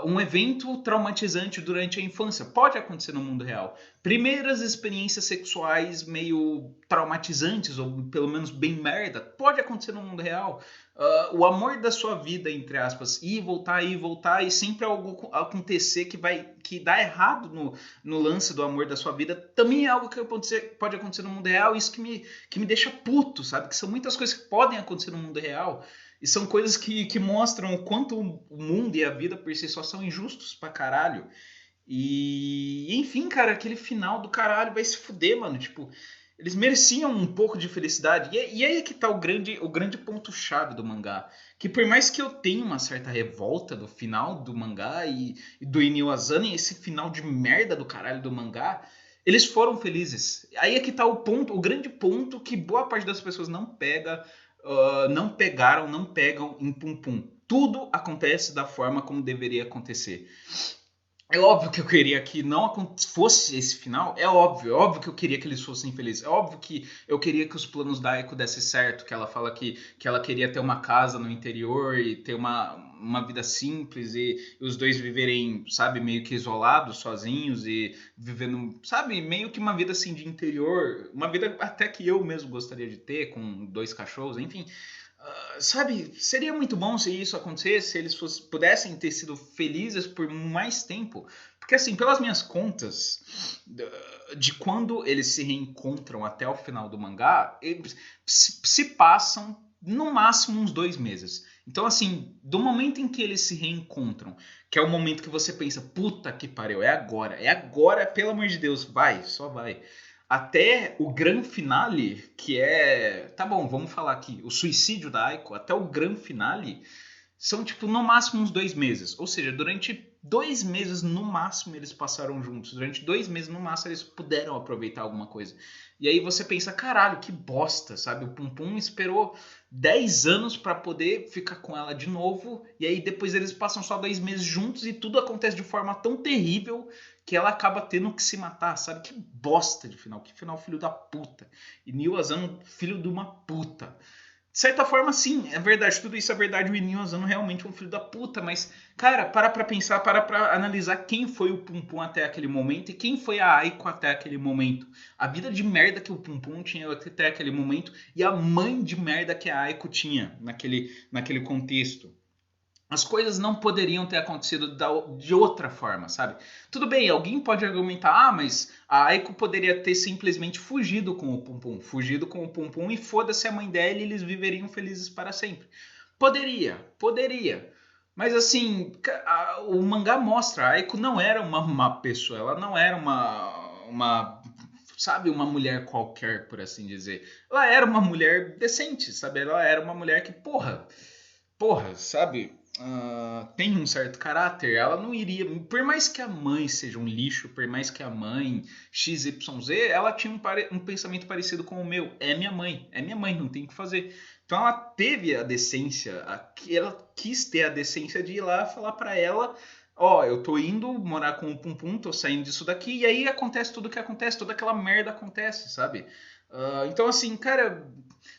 Um evento traumatizante durante a infância pode acontecer no mundo real. Primeiras experiências sexuais meio traumatizantes, ou pelo menos bem merda, pode acontecer no mundo real. O amor da sua vida, entre aspas, ir e voltar, e sempre algo acontecer que dá errado no lance do amor da sua vida, também é algo que pode acontecer no mundo real. Isso que me deixa puto, sabe? Que são muitas coisas que podem acontecer no mundo real. E são coisas que mostram o quanto o mundo e a vida por si só são injustos pra caralho. E enfim, cara, aquele final do caralho vai se fuder, mano. Tipo, eles mereciam um pouco de felicidade. E aí é que tá o grande ponto-chave do mangá. Que por mais que eu tenha uma certa revolta do final do mangá e do Inio Asano, esse final de merda do caralho do mangá, eles foram felizes. Aí é que tá o grande ponto que boa parte das pessoas não pega. Não pegam em Pum Pum. Tudo acontece da forma como deveria acontecer. É óbvio que eu queria que não fosse esse final. É óbvio que eu queria que eles fossem felizes. É óbvio que eu queria que os planos da Aiko dessem certo. Que ela fala que ela queria ter uma casa no interior e ter uma vida simples e os dois viverem, sabe, meio que isolados, sozinhos e vivendo, sabe, meio que uma vida assim de interior. Uma vida até que eu mesmo gostaria de ter, com 2 cachorros, enfim. Sabe, seria muito bom se isso acontecesse, se eles pudessem ter sido felizes por mais tempo. Porque assim, pelas minhas contas, de quando eles se reencontram até o final do mangá, eles se passam no máximo uns 2 meses. Então, assim, do momento em que eles se reencontram, que é o momento que você pensa, puta que pariu, é agora, pelo amor de Deus, vai, só vai. Até o grande finale, que é, tá bom, vamos falar aqui, o suicídio da Aiko, até o grande finale, são, tipo, no máximo uns 2 meses. Ou seja, durante 2 meses, no máximo, eles passaram juntos. Durante 2 meses, no máximo, eles puderam aproveitar alguma coisa. E aí você pensa, caralho, que bosta, sabe? O Pum Pum esperou 10 anos pra poder ficar com ela de novo. E aí depois eles passam só 2 meses juntos e tudo acontece de forma tão terrível que ela acaba tendo que se matar, sabe? Que bosta de final. Que final filho da puta. E Neil Asano, filho de uma puta. De certa forma, sim, é verdade, tudo isso é verdade, o Inyo Asano realmente é um filho da puta, mas, cara, para pra pensar, para pra analisar quem foi o Pum Pum até aquele momento e quem foi a Aiko até aquele momento. A vida de merda que o Pum Pum tinha até aquele momento e a mãe de merda que a Aiko tinha naquele contexto. As coisas não poderiam ter acontecido de outra forma, sabe? Tudo bem, alguém pode argumentar, mas a Aiko poderia ter simplesmente fugido com o Pum Pum e foda-se a mãe dela e eles viveriam felizes para sempre. Poderia. Mas assim, o mangá mostra, a Aiko não era uma má pessoa, ela não era sabe, uma mulher qualquer, por assim dizer. Ela era uma mulher decente, sabe? Ela era uma mulher que, porra, sabe? Tem um certo caráter, ela não iria. Por mais que a mãe seja um lixo, por mais que a mãe XYZ, ela tinha um pensamento parecido com o meu. É minha mãe, não tem o que fazer. Então ela teve a decência, ela quis ter a decência de ir lá falar pra ela: ó, eu tô indo morar com o Pum Pum, tô saindo disso daqui, e aí acontece tudo o que acontece, toda aquela merda acontece, sabe? Então, assim, cara,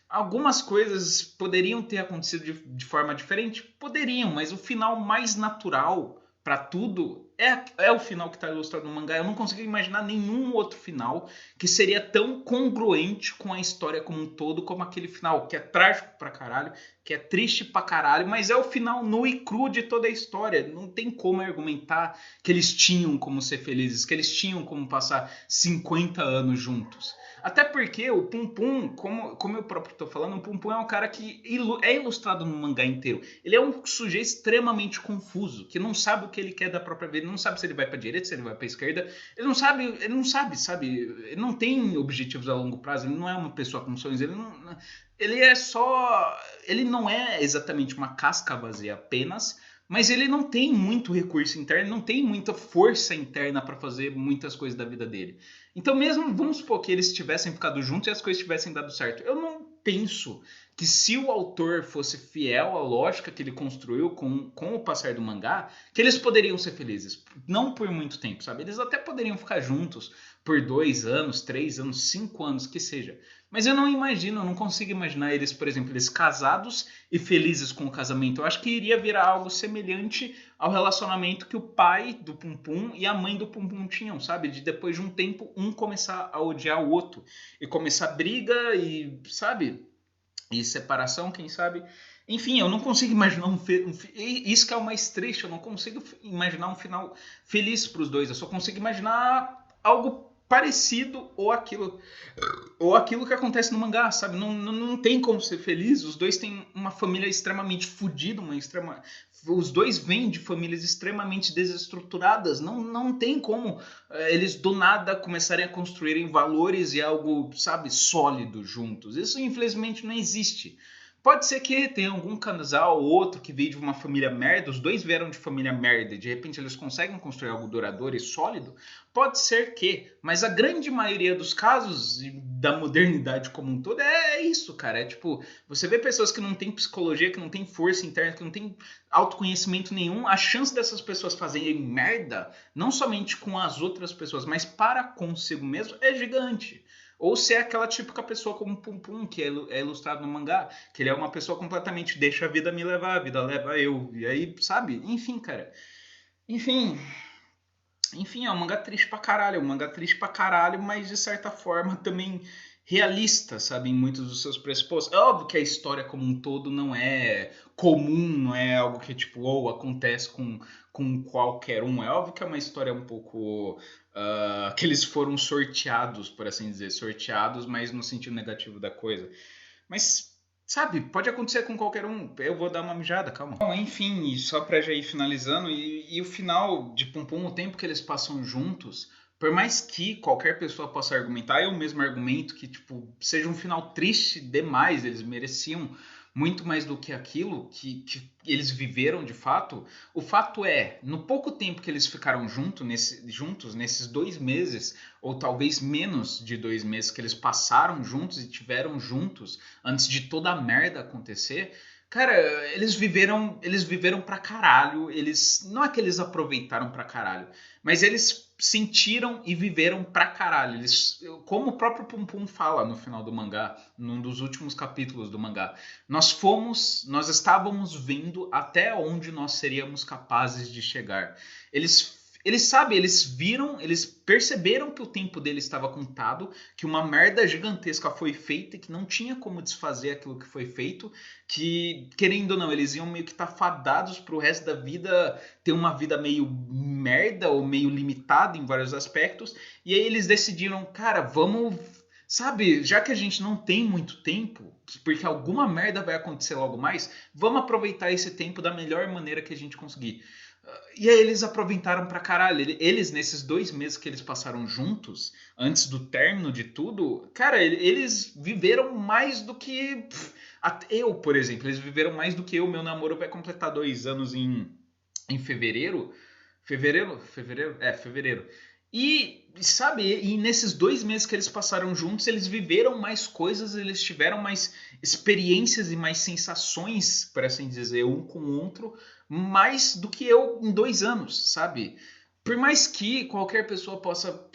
algumas coisas poderiam ter acontecido de forma diferente? Poderiam, mas o final mais natural pra tudo é o final que tá ilustrado no mangá. Eu não consigo imaginar nenhum outro final que seria tão congruente com a história como um todo, como aquele final, que é trágico pra caralho, que é triste pra caralho, mas é o final nu e cru de toda a história. Não tem como argumentar que eles tinham como ser felizes, que eles tinham como passar 50 anos juntos. Até porque o Pum Pum, como eu próprio estou falando, o Pum Pum é um cara que é ilustrado no mangá inteiro. Ele é um sujeito extremamente confuso, que não sabe o que ele quer da própria vida, ele não sabe se ele vai para direita, se ele vai para esquerda, ele não sabe, sabe? Ele não tem objetivos a longo prazo, ele não é uma pessoa com sonhos, ele não é exatamente uma casca vazia apenas, mas ele não tem muito recurso interno, não tem muita força interna para fazer muitas coisas da vida dele. Então, mesmo, vamos supor que eles tivessem ficado juntos e as coisas tivessem dado certo. Eu não penso que se o autor fosse fiel à lógica que ele construiu com o passar do mangá, que eles poderiam ser felizes. Não por muito tempo, sabe? Eles até poderiam ficar juntos por 2 anos, 3 anos, 5 anos, que seja. Mas eu não consigo imaginar eles, por exemplo, eles casados e felizes com o casamento. Eu acho que iria virar algo semelhante ao relacionamento que o pai do Pum Pum e a mãe do Pum Pum tinham, sabe? De depois de um tempo, um começar a odiar o outro. E começar briga e, sabe? E separação, quem sabe? Enfim, eu não consigo imaginar isso que é o mais triste, eu não consigo imaginar um final feliz para os dois. Eu só consigo imaginar algo parecido ou aquilo que acontece no mangá, sabe? Não tem como ser feliz. Os dois têm uma família extremamente fodida, os dois vêm de famílias extremamente desestruturadas. Não tem como eles do nada começarem a construírem valores e algo, sabe, sólido juntos. Isso infelizmente não existe. Pode ser que tenha algum casal ou outro que veio de uma família merda, os dois vieram de família merda e de repente eles conseguem construir algo duradouro e sólido. Pode ser que, mas a grande maioria dos casos da modernidade como um todo é isso, cara. É tipo, você vê pessoas que não têm psicologia, que não têm força interna, que não têm autoconhecimento nenhum, a chance dessas pessoas fazerem merda, não somente com as outras pessoas, mas para consigo mesmo, é gigante. Ou se é aquela típica pessoa como Pum Pum, que é ilustrado no mangá, que ele é uma pessoa completamente deixa a vida me levar, a vida leva eu. E aí, sabe? Enfim, cara. Enfim, é um mangá triste pra caralho. É um mangá triste pra caralho, mas de certa forma também realista, sabe? Em muitos dos seus pressupostos. É óbvio que a história como um todo não é comum, não é algo que, tipo, acontece com qualquer um. É óbvio que é uma história um pouco... que eles foram sorteados, por assim dizer. Sorteados, mas no sentido negativo da coisa. Mas Sabe, pode acontecer com qualquer um. Eu vou dar uma mijada, calma. Bom, enfim, e só pra já ir finalizando, e o final de Pum Pum, o tempo que eles passam juntos, por mais que qualquer pessoa possa argumentar, eu mesmo argumento que, tipo, seja um final triste demais, eles mereciam muito mais do que aquilo que eles viveram de fato. O fato é, no pouco tempo que eles ficaram juntos, nesses 2 meses, ou talvez menos de 2 meses que eles passaram juntos e tiveram juntos antes de toda a merda acontecer, cara, eles viveram pra caralho. Não é que eles aproveitaram pra caralho, mas eles sentiram e viveram pra caralho. Como o próprio Pum Pum fala no final do mangá, num dos últimos capítulos do mangá, nós estávamos vendo até onde nós seríamos capazes de chegar. Eles viram, eles perceberam que o tempo deles estava contado, que uma merda gigantesca foi feita e que não tinha como desfazer aquilo que foi feito, que, querendo ou não, eles iam meio que estar fadados pro resto da vida, ter uma vida meio merda ou meio limitada em vários aspectos, e aí eles decidiram, cara, vamos, sabe, já que a gente não tem muito tempo, porque alguma merda vai acontecer logo mais, vamos aproveitar esse tempo da melhor maneira que a gente conseguir. E aí eles aproveitaram pra caralho. Eles, nesses 2 meses que eles passaram juntos, antes do término de tudo, cara, eles viveram mais do que... eu, por exemplo, eles viveram mais do que eu. Meu namoro vai completar 2 anos em fevereiro. Fevereiro? É, fevereiro. E, sabe, e nesses 2 meses que eles passaram juntos, eles viveram mais coisas, eles tiveram mais experiências e mais sensações, por assim dizer, um com o outro, mais do que eu em 2 anos, sabe? Por mais que qualquer pessoa possa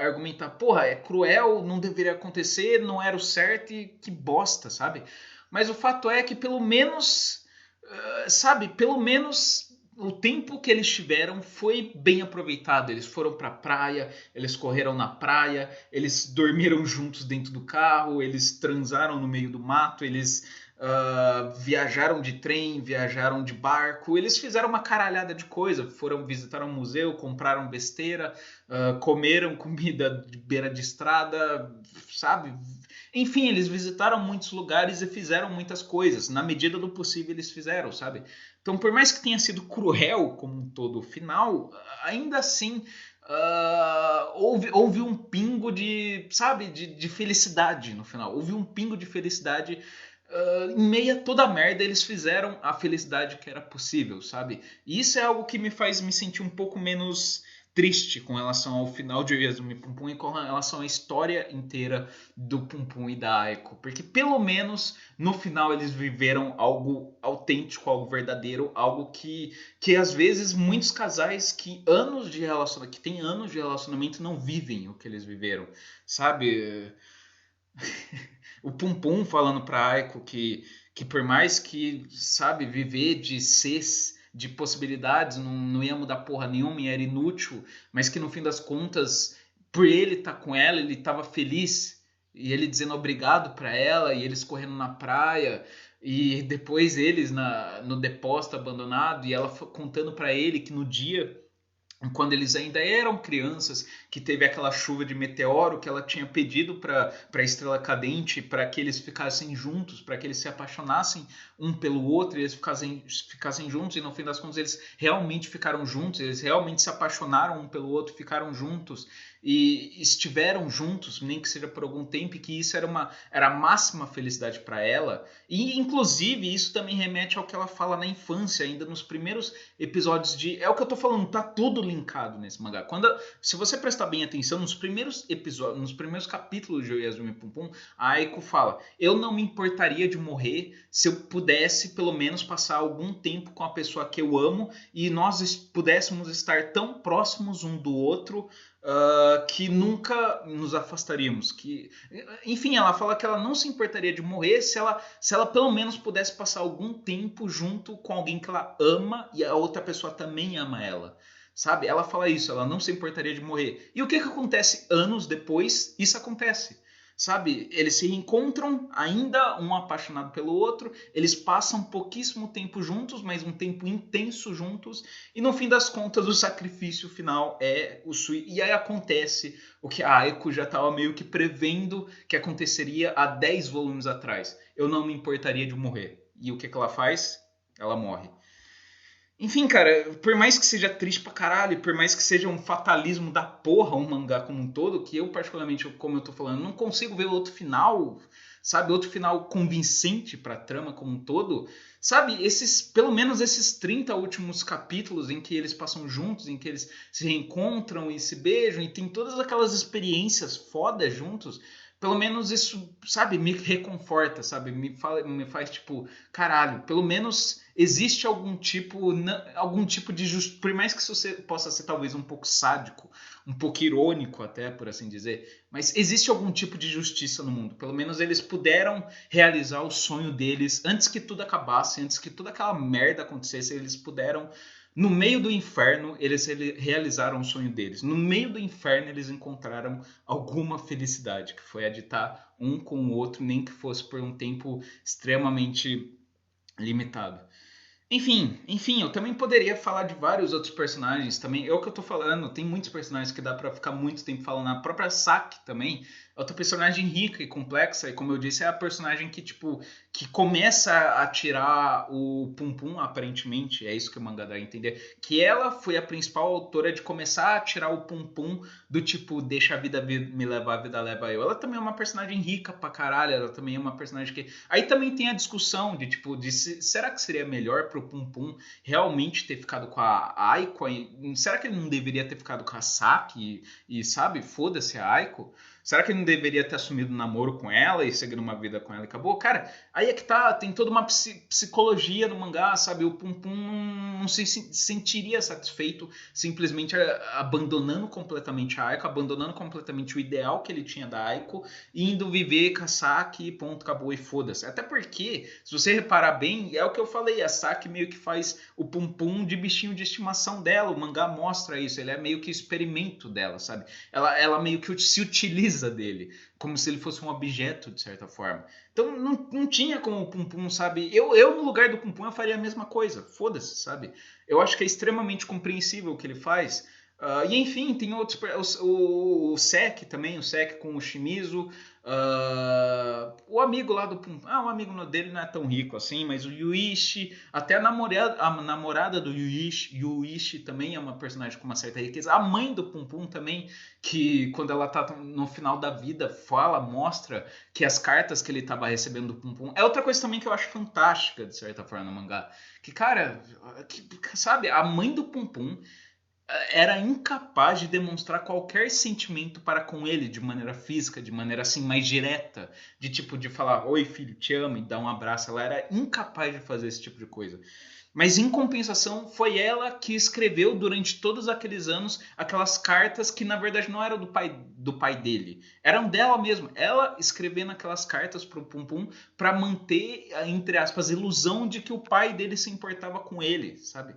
argumentar, porra, é cruel, não deveria acontecer, não era o certo e que bosta, sabe? Mas o fato é que pelo menos, sabe, pelo menos o tempo que eles tiveram foi bem aproveitado. Eles foram pra praia, eles correram na praia, eles dormiram juntos dentro do carro, eles transaram no meio do mato, eles viajaram de trem, viajaram de barco, eles fizeram uma caralhada de coisa, foram visitar um museu, compraram besteira, comeram comida de beira de estrada, sabe? Enfim, eles visitaram muitos lugares e fizeram muitas coisas. Na medida do possível eles fizeram, sabe? Então, por mais que tenha sido cruel como um todo o final, ainda assim houve um pingo de, sabe, de felicidade no final. Houve um pingo de felicidade. Em meio a toda a merda, eles fizeram a felicidade que era possível, sabe? E isso é algo que me faz me sentir um pouco menos triste com relação ao final de Oyazumi Pum Pum e com relação à história inteira do Pum Pum e da Aiko. Porque pelo menos no final eles viveram algo autêntico, algo verdadeiro, algo que às vezes muitos casais que têm anos de relacionamento não vivem o que eles viveram, sabe? O Pum Pum falando pra Aiko que por mais que, sabe, viver de possibilidades não ia mudar porra nenhuma e era inútil, mas que no fim das contas, por ele estar com ela, ele estava feliz, e ele dizendo obrigado pra ela, e eles correndo na praia, e depois eles no depósito abandonado, e ela contando pra ele que no dia, quando eles ainda eram crianças, que teve aquela chuva de meteoro, que ela tinha pedido para a Estrela Cadente para que eles ficassem juntos, para que eles se apaixonassem um pelo outro, e eles ficassem juntos, e no fim das contas eles realmente ficaram juntos, eles realmente se apaixonaram um pelo outro, ficaram juntos e estiveram juntos, nem que seja por algum tempo, e que isso era a máxima felicidade para ela. E inclusive isso também remete ao que ela fala na infância, ainda nos primeiros episódios é o que eu tô falando, tá tudo linkado nesse mangá. Se você prestar bem atenção, nos primeiros episódios, nos primeiros capítulos de Oyazumi Pum Pum, a Aiko fala: eu não me importaria de morrer se eu pudesse pelo menos passar algum tempo com a pessoa que eu amo e nós pudéssemos estar tão próximos um do outro que nunca nos afastaríamos. Enfim, ela fala que ela não se importaria de morrer se ela pelo menos pudesse passar algum tempo junto com alguém que ela ama e a outra pessoa também ama ela. Sabe? Ela fala isso, ela não se importaria de morrer. E o que acontece anos depois? Isso acontece. sabe? Eles se reencontram, ainda um apaixonado pelo outro, eles passam pouquíssimo tempo juntos, mas um tempo intenso juntos, e no fim das contas o sacrifício final é o Sui. E aí acontece o que a Aiko já estava meio que prevendo que aconteceria há 10 volumes atrás. Eu não me importaria de morrer. E o que ela faz? Ela morre. Enfim, cara, por mais que seja triste pra caralho, por mais que seja um fatalismo da porra um mangá como um todo, que eu particularmente, como eu tô falando, não consigo ver outro final, sabe, outro final convincente pra trama como um todo, sabe, pelo menos esses 30 últimos capítulos em que eles passam juntos, em que eles se reencontram e se beijam e tem todas aquelas experiências fodas juntos, pelo menos isso, sabe, me reconforta, sabe, me faz tipo, caralho, pelo menos existe algum tipo de justiça, por mais que isso possa ser talvez um pouco sádico, um pouco irônico até, por assim dizer, mas existe algum tipo de justiça no mundo. Pelo menos eles puderam realizar o sonho deles antes que tudo acabasse, antes que toda aquela merda acontecesse, eles puderam, no meio do inferno, eles realizaram o sonho deles. No meio do inferno, eles encontraram alguma felicidade, que foi a de estar um com o outro, nem que fosse por um tempo extremamente limitado. Enfim, eu também poderia falar de vários outros personagens também. É o que eu tô falando, tem muitos personagens que dá pra ficar muito tempo falando. A própria Saki também é outra personagem rica e complexa, e como eu disse, é a personagem que, tipo, que começa a tirar o Pum Pum, aparentemente, é isso que o mangá dá a entender, que ela foi a principal autora de começar a tirar o Pum Pum do tipo, deixa a vida me levar, a vida leva eu. Ela também é uma personagem rica pra caralho, ela também é uma personagem que... Aí também tem a discussão de, tipo, será que seria melhor pro Pum Pum realmente ter ficado com a Aiko? Será que ele não deveria ter ficado com a Saki e sabe, foda-se a Aiko? Será que ele não deveria ter assumido um namoro com ela e seguido uma vida com ela e acabou? Cara, aí é que tá, tem toda uma psicologia no mangá, sabe? O Pum Pum não se sentiria satisfeito simplesmente abandonando completamente a Aiko, abandonando completamente o ideal que ele tinha da Aiko e indo viver com a Saki, ponto, acabou e foda-se. Até porque, se você reparar bem, é o que eu falei, a Saki meio que faz o Pum Pum de bichinho de estimação dela, o mangá mostra isso, ele é meio que experimento dela, sabe? Ela meio que se utiliza dele, como se ele fosse um objeto, de certa forma. Então não tinha como o Pum Pum, sabe? Eu no lugar do Pum Pum, eu faria a mesma coisa. Foda-se, sabe? Eu acho que é extremamente compreensível o que ele faz. E enfim, tem outros... O Sek também, o Sek com o Shimizu. O amigo lá do Pum Pum... o amigo dele não é tão rico assim, mas o Yuichi... Até a namorada do Yuichi também é uma personagem com uma certa riqueza. A mãe do Pum Pum também, que quando ela tá no final da vida, mostra que as cartas que ele tava recebendo do Pum Pum... É outra coisa também que eu acho fantástica, de certa forma, no mangá. Que, cara, sabe, a mãe do Pum Pum era incapaz de demonstrar qualquer sentimento para com ele de maneira física, de maneira assim mais direta, de tipo de falar, oi filho, te amo e dar um abraço. Ela era incapaz de fazer esse tipo de coisa. Mas em compensação foi ela que escreveu durante todos aqueles anos aquelas cartas que na verdade não eram do pai dele, eram dela mesma. Ela escrevendo aquelas cartas pro Pum Pum para manter, entre aspas, a ilusão de que o pai dele se importava com ele, sabe?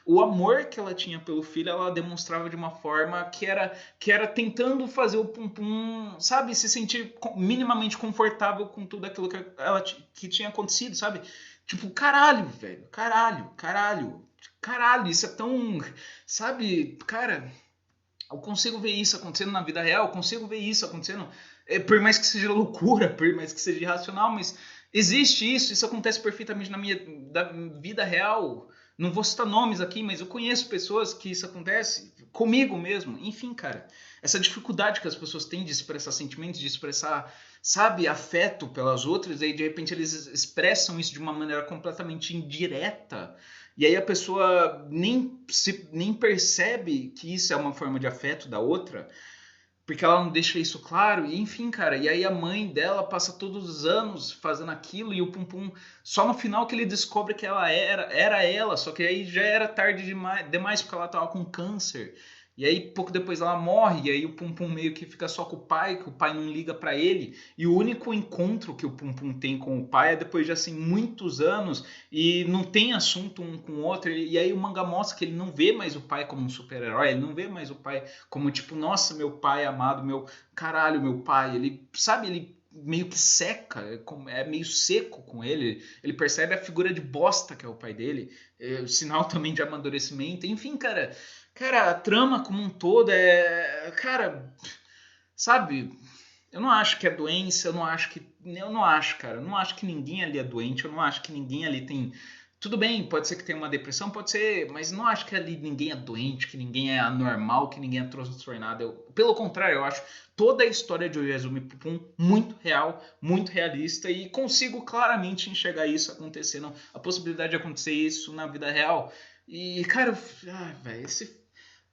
O amor que ela tinha pelo filho, ela demonstrava de uma forma que era tentando fazer o Pum Pum, sabe, se sentir minimamente confortável com tudo aquilo que tinha acontecido, sabe? Tipo, caralho, velho, caralho, isso é tão, sabe, cara, eu consigo ver isso acontecendo na vida real, eu consigo ver isso acontecendo, por mais que seja loucura, por mais que seja irracional, mas existe isso acontece perfeitamente na minha vida real. Não vou citar nomes aqui, mas eu conheço pessoas que isso acontece comigo mesmo. Enfim, cara, essa dificuldade que as pessoas têm de expressar sentimentos, de expressar, sabe, afeto pelas outras, e aí de repente eles expressam isso de uma maneira completamente indireta, e aí a pessoa nem percebe que isso é uma forma de afeto da outra, porque ela não deixa isso claro, e enfim, cara, e aí a mãe dela passa todos os anos fazendo aquilo, e o Pum Pum, só no final que ele descobre que ela era ela, só que aí já era tarde demais, porque ela tava com câncer. E aí pouco depois ela morre, e aí o Pum Pum meio que fica só com o pai, que o pai não liga pra ele, e o único encontro que o Pum Pum tem com o pai é depois de assim muitos anos, e não tem assunto um com o outro, e aí o mangá mostra que ele não vê mais o pai como um super-herói, ele não vê mais o pai como tipo, nossa, meu pai amado, meu caralho, meu pai, ele, sabe, ele meio que seca, é meio seco com ele, ele percebe a figura de bosta que é o pai dele, o sinal também de amadurecimento, enfim, cara, a trama como um todo cara, sabe, eu não acho que é doença, eu não acho, cara, eu não acho que ninguém ali é doente, eu não acho que ninguém ali tem. Tudo bem, pode ser que tenha uma depressão, pode ser, mas não acho que ali ninguém é doente, que ninguém é anormal, que ninguém é transtornado. Pelo contrário, eu acho toda a história de Oyazumi Pupum muito real, muito realista e consigo claramente enxergar isso acontecendo, a possibilidade de acontecer isso na vida real. E, cara, velho,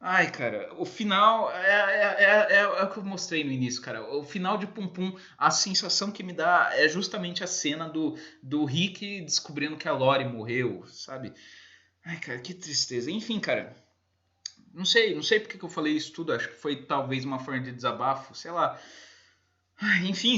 Ai, cara, o final é o que eu mostrei no início, cara. O final de Pum Pum, a sensação que me dá é justamente a cena do Rick descobrindo que a Lori morreu, sabe? Ai, cara, que tristeza. Enfim, cara, não sei porque que eu falei isso tudo. Acho que foi talvez uma forma de desabafo, sei lá. Enfim,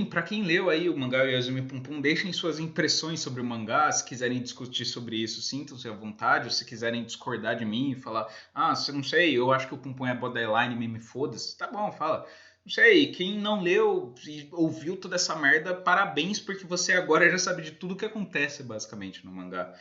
para quem leu aí o mangá Yasumi Pum Pum, deixem suas impressões sobre o mangá. Se quiserem discutir sobre isso, sintam-se à vontade. Ou se quiserem discordar de mim e falar, você não sei, eu acho que o Pum Pum é borderline, me foda-se. Tá bom, fala. Não sei, quem não leu e ouviu toda essa merda, parabéns, porque você agora já sabe de tudo que acontece, basicamente, no mangá.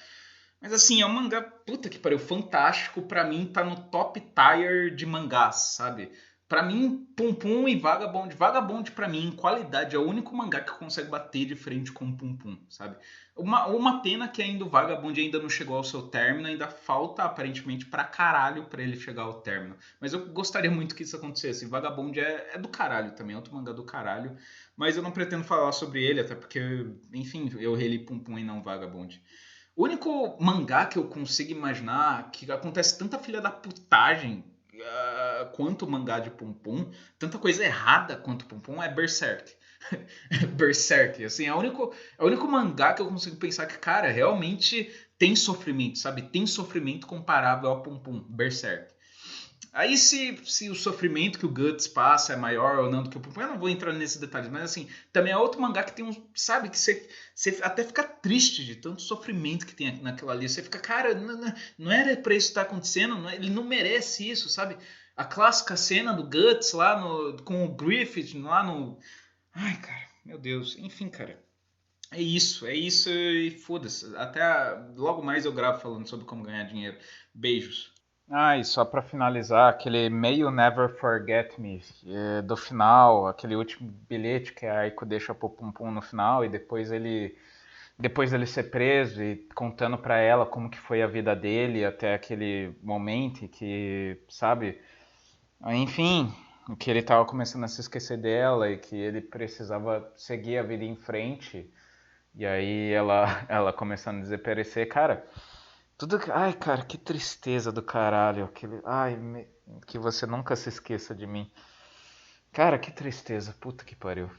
Mas assim, é um mangá, puta que pariu, fantástico. Pra mim, tá no top tier de mangás, sabe? Pra mim, Pum Pum e Vagabond. Vagabond, pra mim, em qualidade, é o único mangá que consegue bater de frente com Pum Pum, sabe? Uma pena que ainda o Vagabond ainda não chegou ao seu término, ainda falta, aparentemente, pra caralho pra ele chegar ao término. Mas eu gostaria muito que isso acontecesse. Vagabond é do caralho também, é outro mangá do caralho. Mas eu não pretendo falar sobre ele, até porque, enfim, eu reli Pum Pum e não Vagabond. O único mangá que eu consigo imaginar que acontece tanta filha da putagem quanto o mangá de Pum Pum, tanta coisa errada quanto Pum Pum é Berserk. Berserk, assim, é o único mangá que eu consigo pensar que, cara, realmente tem sofrimento, sabe? Tem sofrimento comparável ao Pum Pum, Berserk. Aí se o sofrimento que o Guts passa é maior ou não do que o Pum Pum, eu não vou entrar nesses detalhes, mas assim, também é outro mangá que tem um, sabe, que você até fica triste de tanto sofrimento que tem naquela ali. Você fica, cara, não era pra isso estar acontecendo, ele não merece isso, sabe? A clássica cena do Guts lá com o Griffith lá no... Ai, cara, meu Deus. Enfim, cara. É isso e foda-se. Até logo mais eu gravo falando sobre como ganhar dinheiro. Beijos. E só pra finalizar, aquele May You Never Forget Me do final, aquele último bilhete que a Aiko deixa pro Pum Pum no final e depois dele ser preso e contando pra ela como que foi a vida dele até aquele momento e que, sabe, enfim, que ele tava começando a se esquecer dela e que ele precisava seguir a vida em frente e aí ela começando a desaparecer, cara. Ai, cara, que tristeza do caralho. Que você nunca se esqueça de mim. Cara, que tristeza. Puta que pariu.